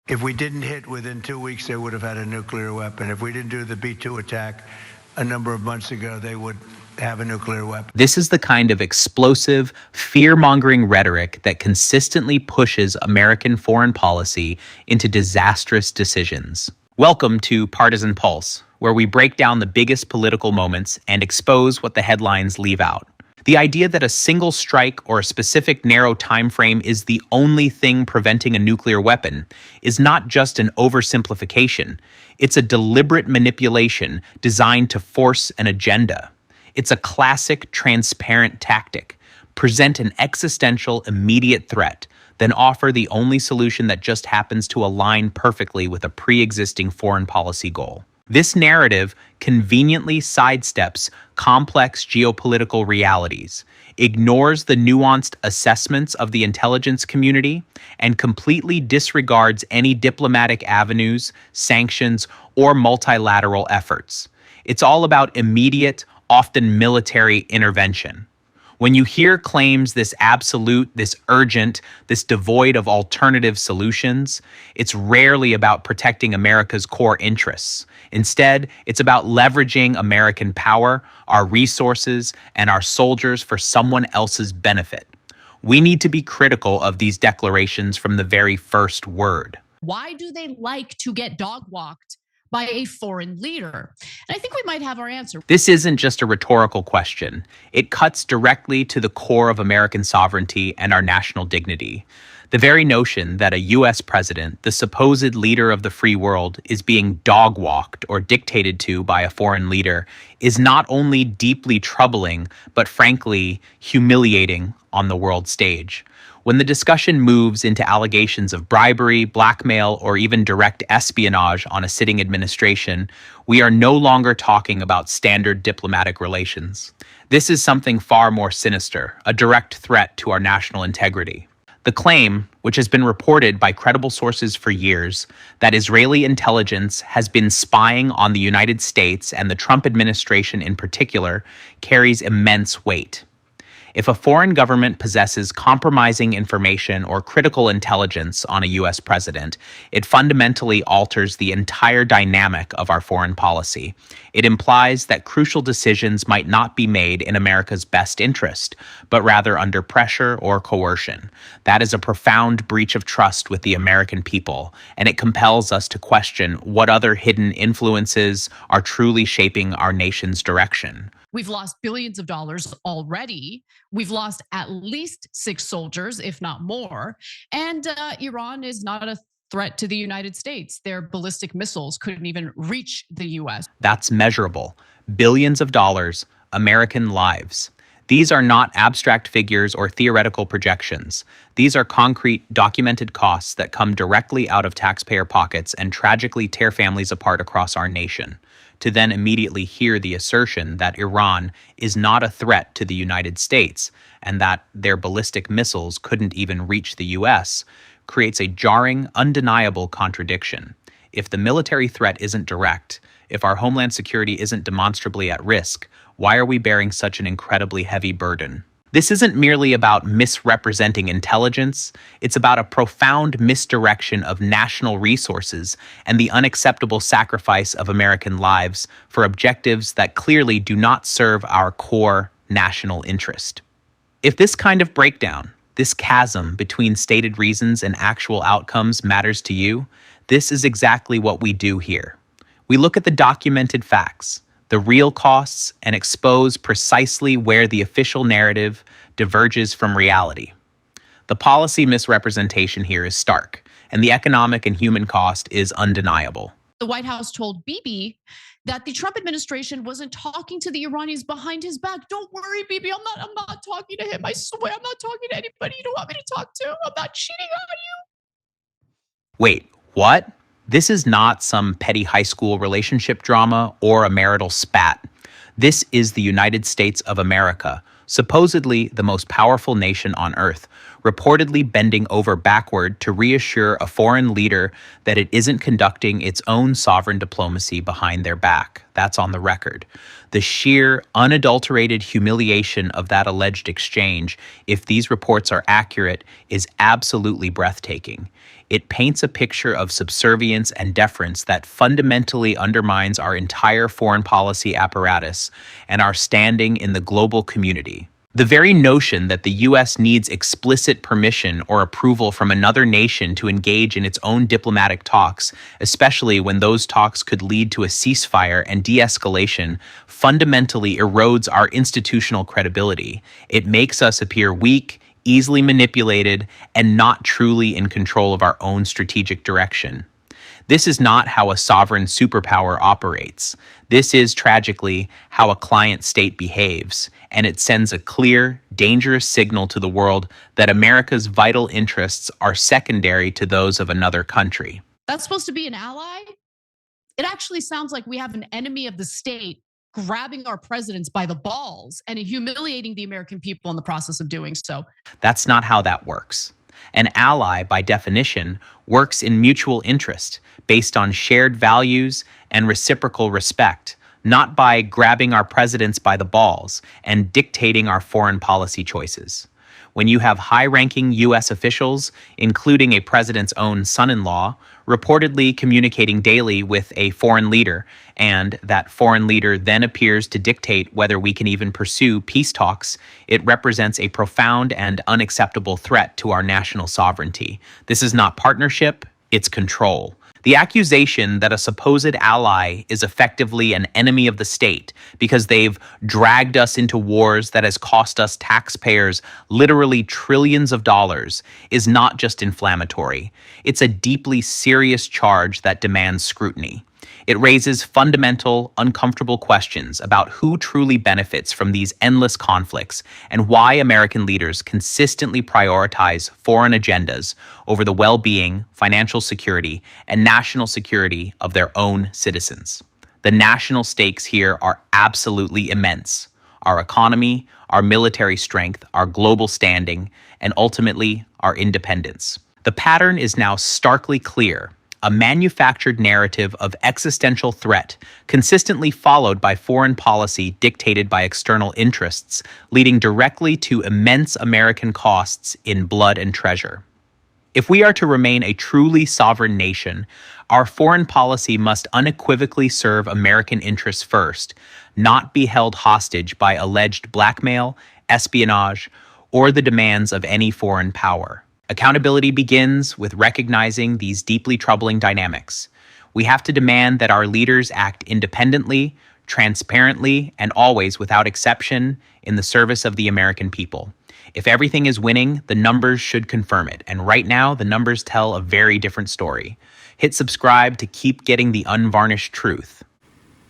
If we didn't hit within 2 weeks, they would have had a nuclear weapon. If we didn't do the B-2 attack a number of months ago, they would have a nuclear weapon. This is the kind of explosive, fear-mongering rhetoric that consistently pushes American foreign policy into disastrous decisions. Welcome to Partisan Pulse, where we break down the biggest political moments and expose what the headlines leave out. The idea that a single strike or a specific narrow time frame is the only thing preventing a nuclear weapon is not just an oversimplification. It's a deliberate manipulation designed to force an agenda. It's a classic transparent tactic. Present an existential, immediate threat, then offer the only solution that just happens to align perfectly with a pre-existing foreign policy goal. This narrative conveniently sidesteps complex geopolitical realities, ignores the nuanced assessments of the intelligence community, and completely disregards any diplomatic avenues, sanctions, or multilateral efforts. It's all about immediate, often military intervention. When you hear claims this absolute, this urgent, this devoid of alternative solutions, it's rarely about protecting America's core interests. Instead, it's about leveraging American power, our resources, and our soldiers for someone else's benefit. We need to be critical of these declarations from the very first word. Why do they like to get dog-walked by a foreign leader? And I think we might have our answer. This isn't just a rhetorical question. It cuts directly to the core of American sovereignty and our national dignity. The very notion that a US president, the supposed leader of the free world, is being dog-walked or dictated to by a foreign leader is not only deeply troubling, but frankly, humiliating on the world stage. When the discussion moves into allegations of bribery, blackmail, or even direct espionage on a sitting administration, we are no longer talking about standard diplomatic relations. This is something far more sinister, a direct threat to our national integrity. The claim, which has been reported by credible sources for years, that Israeli intelligence has been spying on the United States and the Trump administration in particular, carries immense weight. If a foreign government possesses compromising information or critical intelligence on a US president, it fundamentally alters the entire dynamic of our foreign policy. It implies that crucial decisions might not be made in America's best interest, but rather under pressure or coercion. That is a profound breach of trust with the American people, and it compels us to question what other hidden influences are truly shaping our nation's direction. We've lost billions of dollars already. We've lost at least 6 soldiers, if not more. And Iran is not a threat to the United States. Their ballistic missiles couldn't even reach the US. That's measurable. Billions of dollars, American lives. These are not abstract figures or theoretical projections. These are concrete, documented costs that come directly out of taxpayer pockets and tragically tear families apart across our nation. To then immediately hear the assertion that Iran is not a threat to the United States and that their ballistic missiles couldn't even reach the US creates a jarring, undeniable contradiction. If the military threat isn't direct, if our homeland security isn't demonstrably at risk, why are we bearing such an incredibly heavy burden? This isn't merely about misrepresenting intelligence, it's about a profound misdirection of national resources and the unacceptable sacrifice of American lives for objectives that clearly do not serve our core national interest. If this kind of breakdown, this chasm between stated reasons and actual outcomes matters to you, this is exactly what we do here. We look at the documented facts, the real costs, and expose precisely where the official narrative diverges from reality. The policy misrepresentation here is stark, and the economic and human cost is undeniable. The White House told Bibi that the Trump administration wasn't talking to the Iranians behind his back. Don't worry, Bibi, I'm not talking to him. I swear I'm not talking to anybody you don't want me to talk to. I'm not cheating on you. Wait, what? This is not some petty high school relationship drama or a marital spat. This is the United States of America, supposedly the most powerful nation on earth, reportedly bending over backward to reassure a foreign leader that it isn't conducting its own sovereign diplomacy behind their back. That's on the record. The sheer, unadulterated humiliation of that alleged exchange, if these reports are accurate, is absolutely breathtaking. It paints a picture of subservience and deference that fundamentally undermines our entire foreign policy apparatus and our standing in the global community. The very notion that the U.S. needs explicit permission or approval from another nation to engage in its own diplomatic talks, especially when those talks could lead to a ceasefire and de-escalation, fundamentally erodes our institutional credibility. It makes us appear weak, easily manipulated, and not truly in control of our own strategic direction. This is not how a sovereign superpower operates. This is, tragically, how a client state behaves, and it sends a clear, dangerous signal to the world that America's vital interests are secondary to those of another country. That's supposed to be an ally? It actually sounds like we have an enemy of the state grabbing our presidents by the balls and humiliating the American people in the process of doing so. That's not how that works. An ally, by definition, works in mutual interest, based on shared values and reciprocal respect, not by grabbing our presidents by the balls and dictating our foreign policy choices. When you have high-ranking U.S. officials, including a president's own son-in-law, reportedly communicating daily with a foreign leader, and that foreign leader then appears to dictate whether we can even pursue peace talks, it represents a profound and unacceptable threat to our national sovereignty. This is not partnership, it's control. The accusation that a supposed ally is effectively an enemy of the state because they've dragged us into wars that has cost us taxpayers literally trillions of dollars is not just inflammatory. It's a deeply serious charge that demands scrutiny. It raises fundamental, uncomfortable questions about who truly benefits from these endless conflicts and why American leaders consistently prioritize foreign agendas over the well-being, financial security, and national security of their own citizens. The national stakes here are absolutely immense. Our economy, our military strength, our global standing, and ultimately, our independence. The pattern is now starkly clear. A manufactured narrative of existential threat, consistently followed by foreign policy dictated by external interests, leading directly to immense American costs in blood and treasure. If we are to remain a truly sovereign nation, our foreign policy must unequivocally serve American interests first, not be held hostage by alleged blackmail, espionage, or the demands of any foreign power. Accountability begins with recognizing these deeply troubling dynamics. We have to demand that our leaders act independently, transparently, and always without exception in the service of the American people. If everything is winning, the numbers should confirm it. And right now, the numbers tell a very different story. Hit subscribe to keep getting the unvarnished truth.